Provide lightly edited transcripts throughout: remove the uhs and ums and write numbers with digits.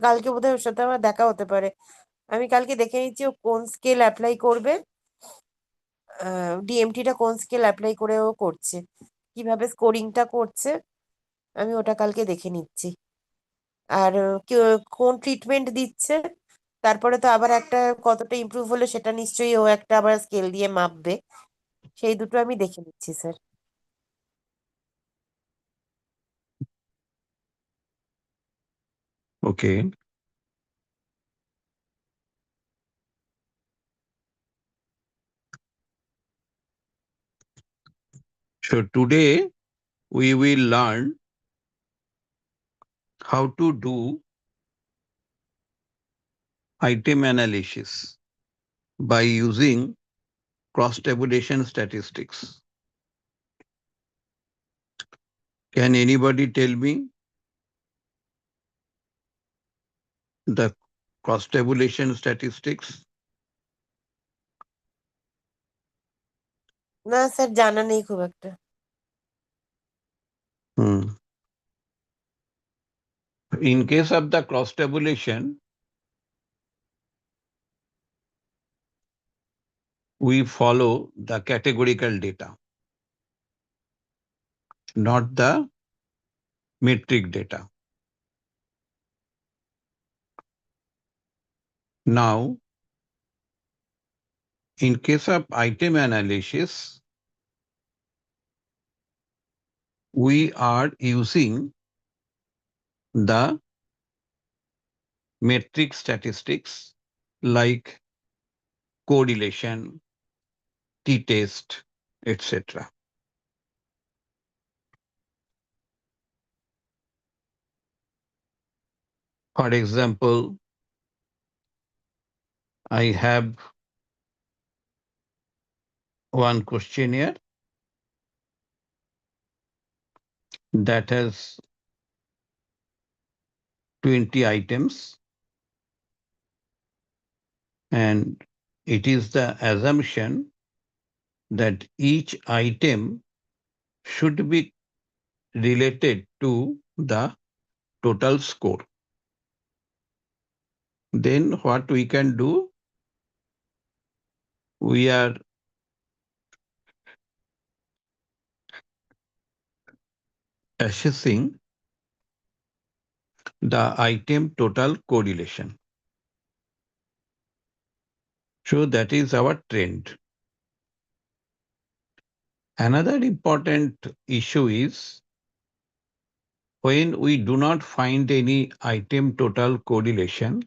কালকে বোধহয় ওর সাথে আমার দেখা হতে পারে। আমি কালকে দেখে নিচ্ছি ও কোন স্কেল অ্যাপ্লাই করবে, ডিএমটিটা কোন স্কেল অ্যাপ্লাই করে ও করছে, কিভাবে স্কোরিংটা করছে, আমি ওটা কালকে দেখে নিচ্ছি। আর কোন ট্রিটমেন্ট দিচ্ছে, তারপরে তো আবার একটা কতটা ইমপ্রুভ হলো সেটা নিশ্চয়ই ও একটা আবার স্কেল দিয়ে মাপবে, সেই দুটো আমি দেখে নিচ্ছি sir. Okay. So today we will learn how to do item analysis by using cross-tabulation statistics. Can anybody tell me the cross-tabulation statistics? না স্যার, জানা নেই খুব একটা। In case of the cross-tabulation, we follow the categorical data, not the metric data. Now, in case of item analysis, we are using the metric statistics like correlation, t-test, etc. For example, I have one questionnaire that has 20 items, and it is the assumption that each item should be related to the total score. Then what we can do, we are assessing the item total correlation. So that is our trend. Another important issue is when we do not find any item total correlation,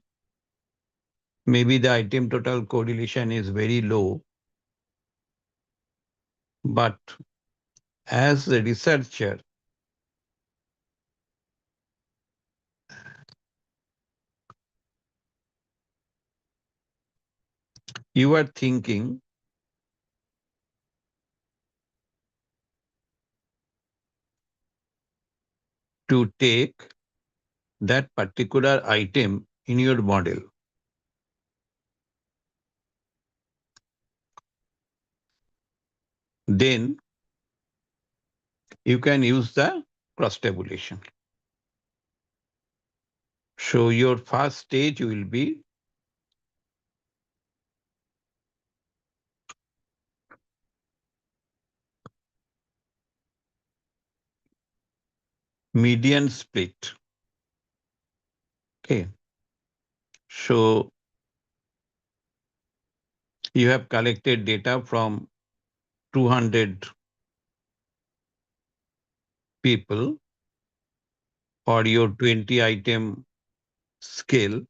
maybe the item total correlation is very low, but as a researcher, you are thinking to take that particular item in your model. Then you can use the cross-tabulation. So your first stage will be median split. Okay. So you have collected data from 200 people for your 20 item scale.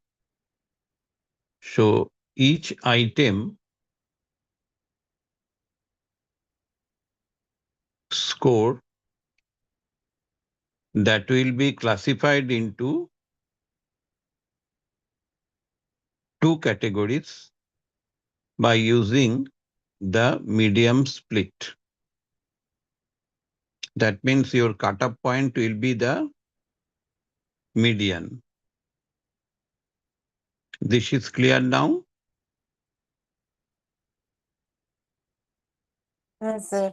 So each item score that will be classified into two categories by using the medium split. That means your cutoff point will be the median. This is clear now? হ্যাঁ sir.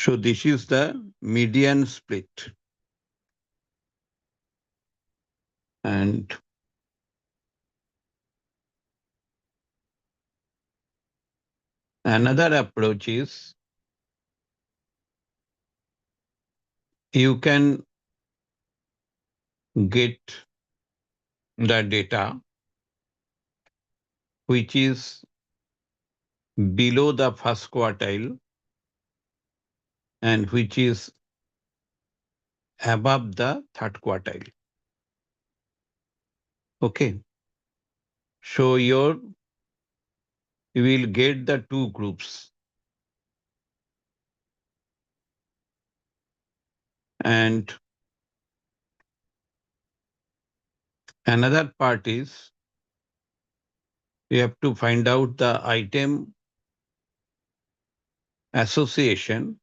So this is the median split. And another approach is you can get the data which is below the first quartile and which is above the third quartile. Okay. So you will get the two groups. And another part is you have to find out the item association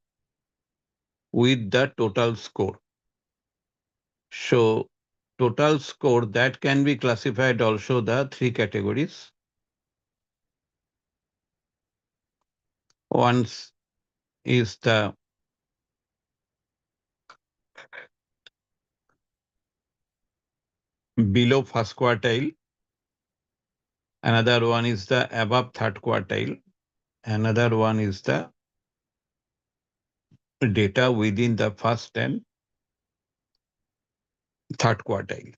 with the total score. So total score that can be classified also the three categories. One is the below first quartile, another one is the above third quartile, another one is the data within the first and third quartile.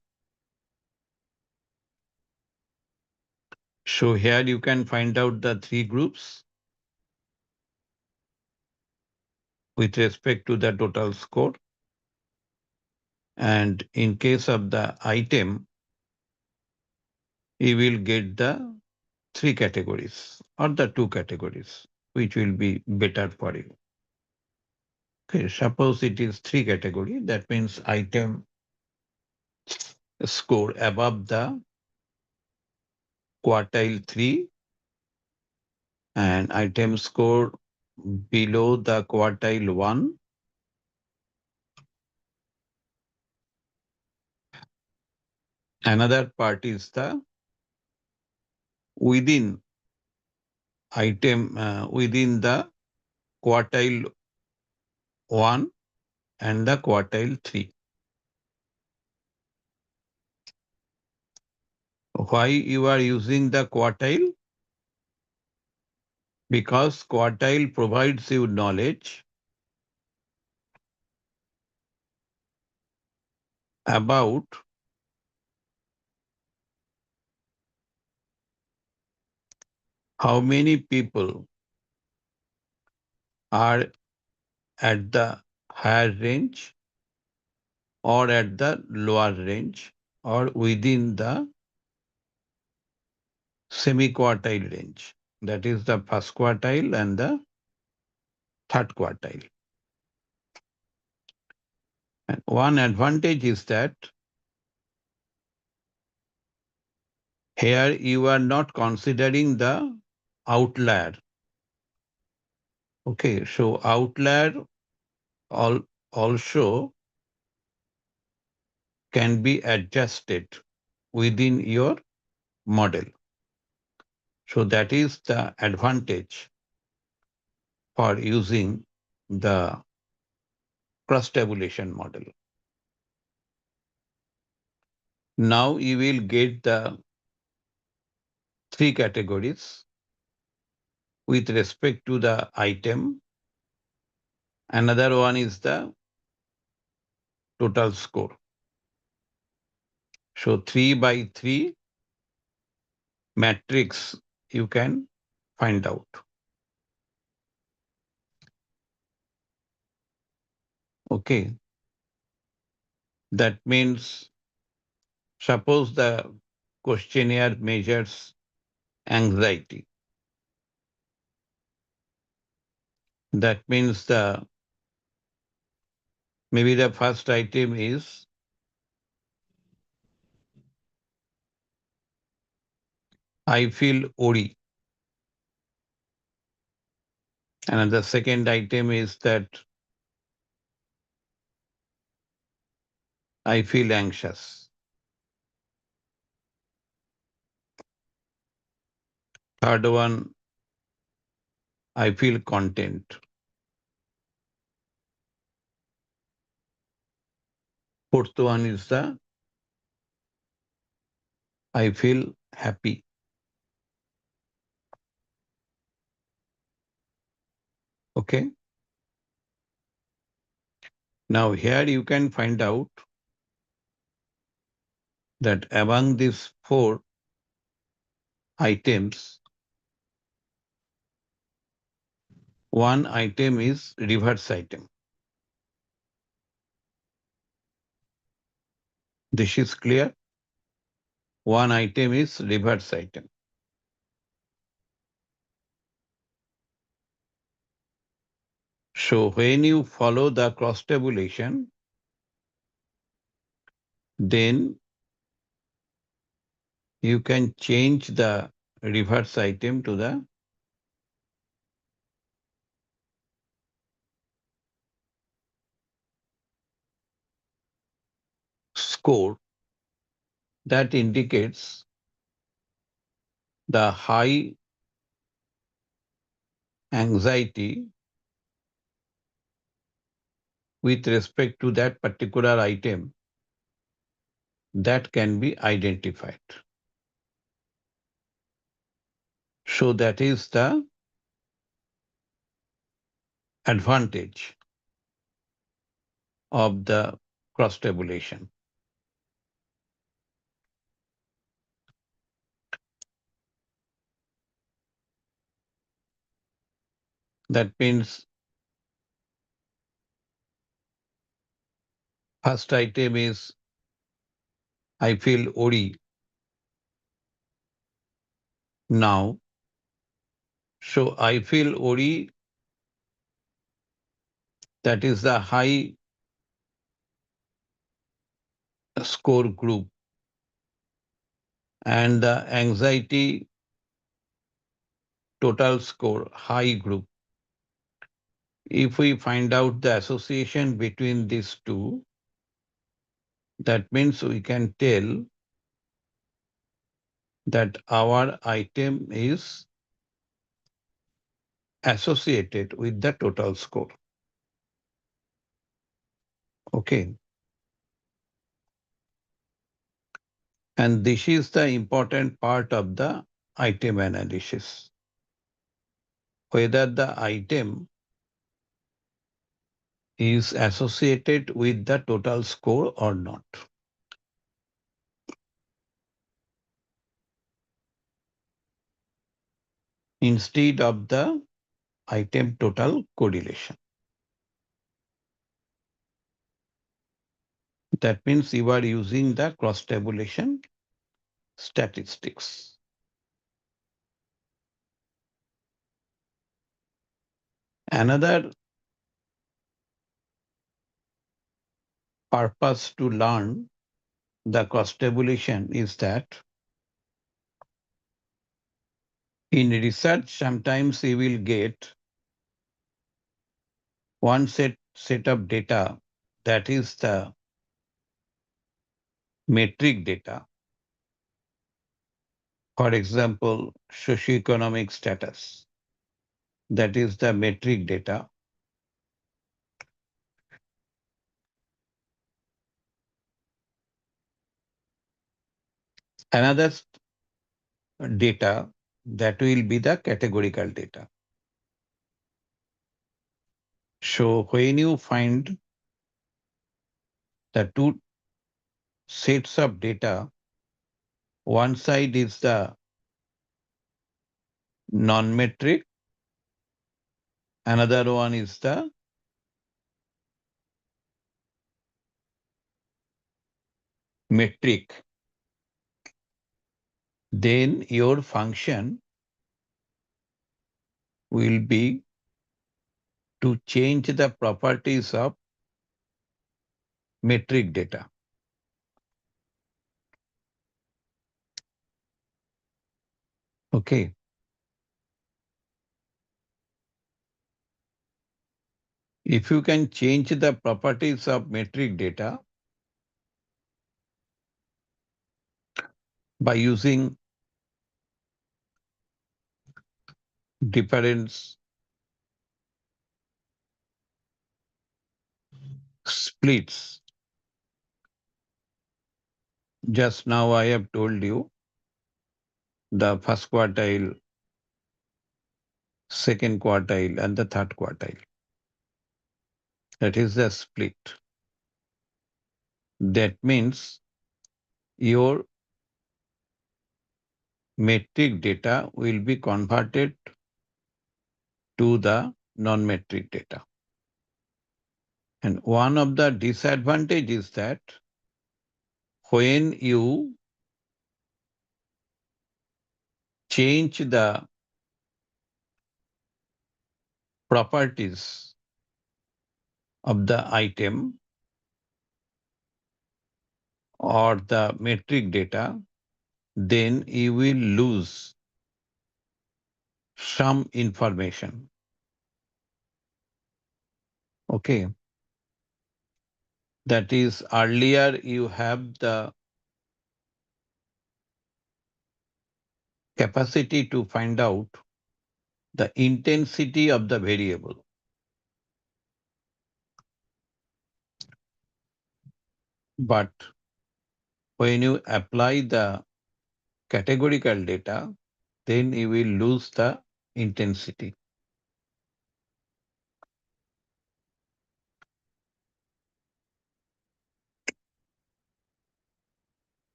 So here you can find out the three groups with respect to the total score. And in case of the item, you will get the three categories or the two categories, which will be better for you. Okay, suppose it is three category, that means item score above the quartile 3 and item score below the quartile 1. Another part is the within item within the quartile 1 and the quartile 3. Why you are using the quartile? Because quartile provides you knowledge about how many people are at the higher range or at the lower range or within the semi-quartile range. That is the first quartile and the third quartile. And one advantage is that here you are not considering the outlier. Okay, so outlier also can be adjusted within your model. So that is the advantage for using the cross-tabulation model. Now you will get the three categories with respect to the item. Another one is the total score. So 3 by 3 matrix you can find out. Okay. That means suppose the questionnaire measures anxiety. That means maybe the first item is I feel worry. And the second item is that I feel anxious. Third one, I feel content. Fourth one is the I feel happy. Okay. Now here you can find out that among these four items, one item is reverse item. This is clear. One item is reverse item. So when you follow the cross tabulation, then you can change the reverse item to the score that indicates the high anxiety with respect to that particular item that can be identified. So that is the advantage of the cross tabulation. That means first item is I feel worry now. So I feel worry, that is the high score group, and the anxiety total score high group. If we find out the association between these two, that means we can tell that our item is associated with the total score. Okay. And this is the important part of the item analysis. Whether the item is associated with the total score or not, instead of the item total correlation. That means you are using the cross tabulation statistics. Another purpose to learn the cross tabulation is that in research, sometimes you will get one set of data, that is the metric data. For example, socioeconomic status, that is the metric data. Another data that will be the categorical data. So when you find the two sets of data, one side is the non-metric, another one is the metric, then your function will be to change the properties of metric data. Okay. If you can change the properties of metric data by using difference splits, just now I have told you the first quartile, second quartile, and the third quartile. That is the split. That means your metric data will be converted to the non-metric data. And one of the disadvantages is that when you change the properties of the item or the metric data, then you will lose some information. Okay. That is, earlier you have the capacity to find out the intensity of the variable. But when you apply the categorical data, then you will lose the intensity.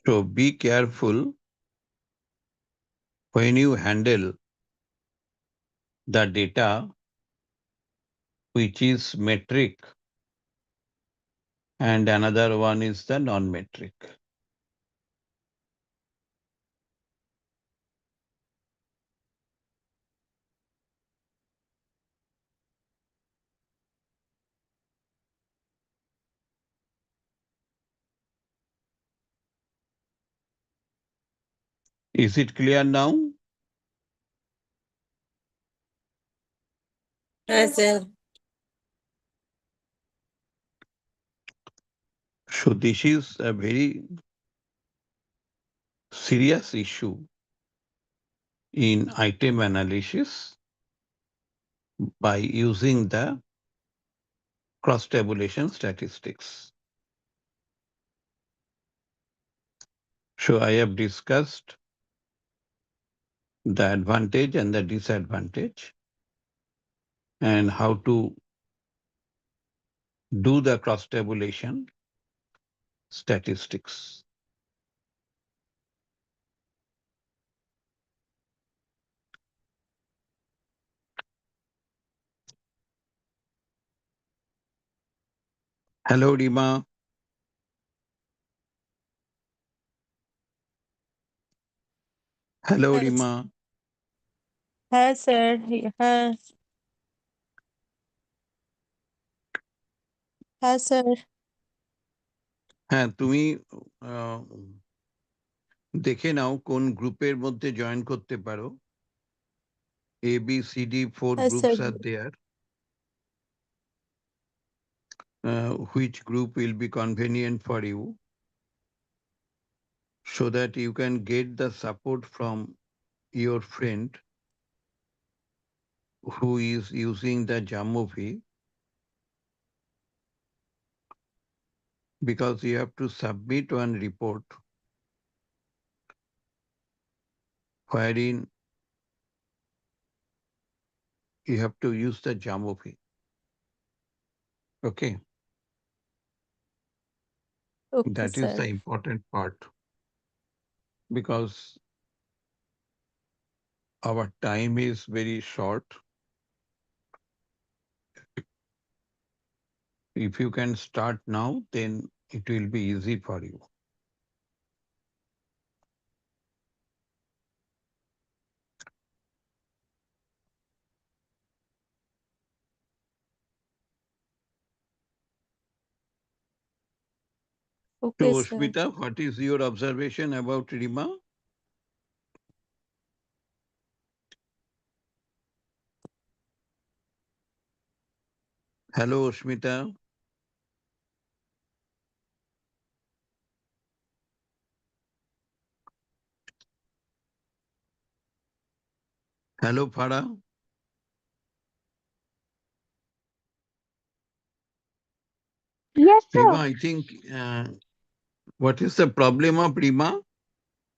So be careful when you handle the data which is metric and another one is the non-metric. Is it clear now? Yes, sir. So this is a very serious issue in item analysis by using the cross-tabulation statistics. So I have discussed the advantage and the disadvantage and how to do the cross-tabulation statistics. Hello, Rima. Hello, Yes. Rima. হ্যাঁ sir হ্যাঁ হ্যাঁ sir হ্যাঁ, তুমি দেখে নাও কোন গ্রুপের মধ্যে join করতে পারো। A, B, C, D, 4 হ্যাঁ groups sir are there. Which group will be convenient for you so that you can get the support from your friend who is using the Jamovi, because you have to submit one report wherein you have to use the Jamovi. Okay, okay that is sir the important part because our time is very short. If you can start now, then it will be easy for you. So, okay sir Smita, what is your observation about Rima? Hello, Smita. Hello, Farah. Yes, Prima, I think, what is the problem of Prima?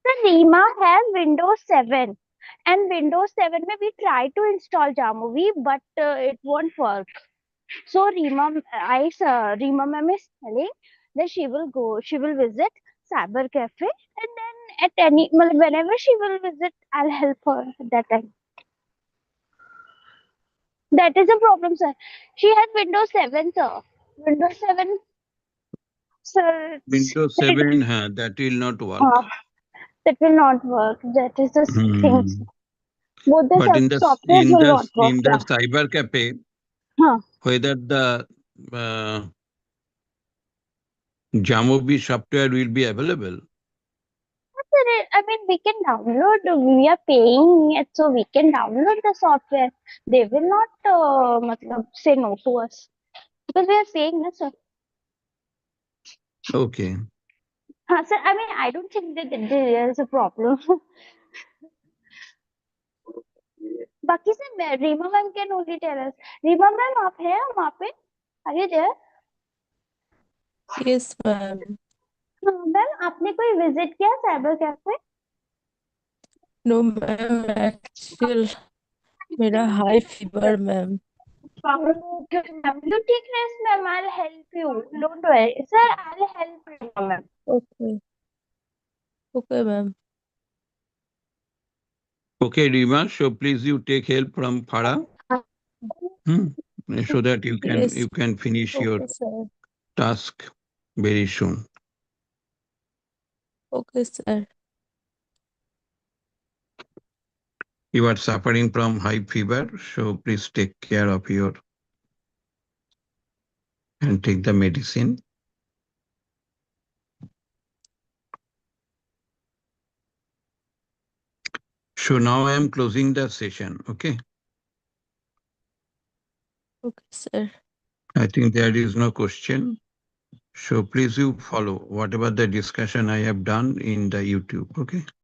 The Rima has Windows 7 and Windows 7 में we try to install Jamovi but it won't work. So Rima ma'am is telling that she will visit cyber cafe and then whenever she will visit, I'll help her at that time. That is a problem, sir. She has Windows 7, sir. Windows 7, sir. Windows 7, that will not Uh, work. that will not work. That is the thing. Hmm. Both the But softwares will not work. in the cyber cafe, Huh. whether the uh, Jamovi software will be available. I mean, we can download. We are paying it, so we can download the software. They will not say no to us because we are paying, na, sir. Okay. Sir, I mean, I don't think that there is a problem. बाकी से Reema ma'am can only tell us Reema ma'am आप हैं वहाँ पे are you there Yes, ma'am. Ma'am आपने कोई visit किया cyber cafe No, ma'am. Actual, मेरा high fever, ma'am. Okay, ma'am. You take rest, ma'am. I'll help you. Don't worry. Sir, I'll help you, ma'am. Okay. Okay, ma'am. Okay, Rima. So please you take help from Farah, so that Yes. you can finish your Okay, sir. task very soon. Okay, sir. You are suffering from high fever, so please take care of your and take the medicine. So now I am closing the session. Okay. Okay, sir. I think there is no question. So please you follow whatever the discussion I have done in the YouTube. Okay.